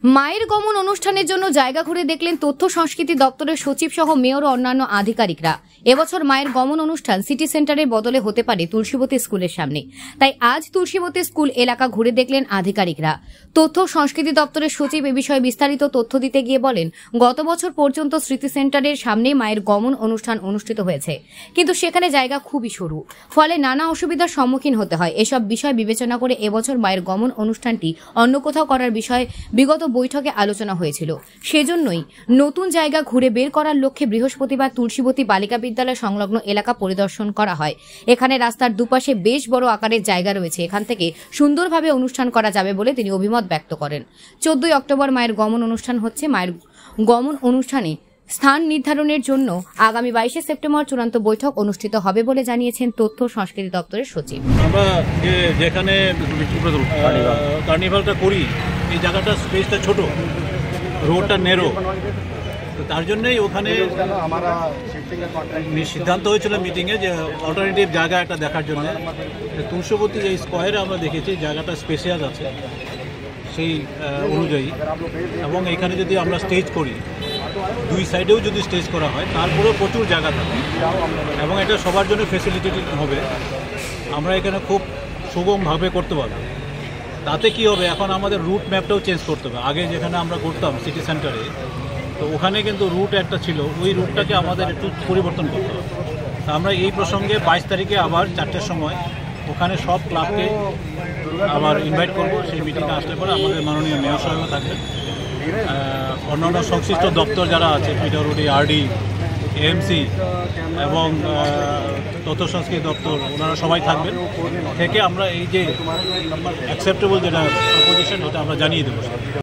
মায়ের গমন অনুষ্ঠানের জন্য জায়গা ঘুরে দেখলেন তথ্য সংস্কৃতি দপ্তরের সচিব সহ মেয়র ও অন্যান্য আধিকারিকরা। এবছর মায়ের গমন অনুষ্ঠান সিটি সেন্টারের বদলে হতে পারে তুলসীবতী স্কুলের সামনে, তাই আজ তুলসীবতী স্কুল এলাকা ঘুরে দেখলেন আধিকারিকরা। তথ্য সংস্কৃতি দপ্তরের সচিব এ বিষয়ে বিস্তারিত তথ্য দিতে গিয়ে বলেন, গত বছর পর্যন্ত স্মৃতি সেন্টারের সামনে মায়ের গমন অনুষ্ঠান অনুষ্ঠিত হয়েছে, কিন্তু সেখানে জায়গা খুবই সরু, ফলে নানা অসুবিধার সম্মুখীন হতে হয়। এসব বিষয় বিবেচনা করে এবছর মায়ের গমন অনুষ্ঠানটি অন্য কোথাও করার বিষয়ে বিগত বৈঠকে আলোচনা হয়েছিল। সেজন্যই নতুন জায়গা ঘুরে বের করার লক্ষ্যে বৃহস্পতিবার তুলসীবতী বালিকা বিদ্যালয় সংলগ্ন এলাকা পরিদর্শন করা হয়। এখানে রাস্তার দুপাশে বেশ বড় আকারের জায়গা রয়েছে, এখান থেকে সুন্দরভাবে অনুষ্ঠান করা যাবে বলে তিনি অভিমত ব্যক্ত করেন। 14ই অক্টোবর মায়ের গমন অনুষ্ঠান হচ্ছে। মায়ের গমন অনুষ্ঠানে স্থান নির্ধারণের জন্য আগামী 22শে সেপ্টেম্বর চূড়ান্ত বৈঠক অনুষ্ঠিত হবে বলে জানিয়েছেন তথ্য সংস্কৃতি দপ্তরের সচিব। আমরা যেখানে কার্নিভালটা করি, এই জায়গাটা স্পেসটা ছোট, রোডটা নেরো, তার জন্যই ওখানে সিদ্ধান্ত হয়েছিল মিটিংয়ে যে অল্টারনেটিভ জায়গা একটা দেখার জন্য। তুলসীবতী যে স্কোয়ারে আমরা দেখেছি জায়গাটা স্পেশিয়াস আছে সেই অনুযায়ী, এবং এখানে যদি আমরা স্টেজ করি, দুই সাইডেও যদি স্টেজ করা হয়, তারপরেও প্রচুর জায়গা থাকে এবং এটা সবার জন্য ফেসিলিটেটেড হবে। আমরা এখানে খুব সুগমভাবে করতে পারবো। তাতে কি হবে, এখন আমাদের রুট ম্যাপটাও চেঞ্জ করতে হবে। আগে যেখানে আমরা করতাম সিটি সেন্টারে, তো ওখানে কিন্তু রুট একটা ছিল, ওই রুটটাকে আমাদের একটু পরিবর্তন করতে হবে। তা আমরা এই প্রসঙ্গে 22 তারিখে আবার 4টের সময় ওখানে সব ক্লাবকে আবার ইনভাইট করব। সেই মিটিংয়ে আসলে পরে আমাদের মাননীয় মেয়র সাহেবও থাকবেন, অন্যান্য সংশ্লিষ্ট দপ্তর যারা আছে, পিডব্লিউডি, আরডি, এএমসি এবং তথ্য সংস্কৃতি দপ্তর, ওনারা সবাই থাকবেন। থেকে আমরা এই যে অ্যাকসেপ্টেবল যেটা প্রপোজিশন, এটা আমরা জানিয়ে দেবো।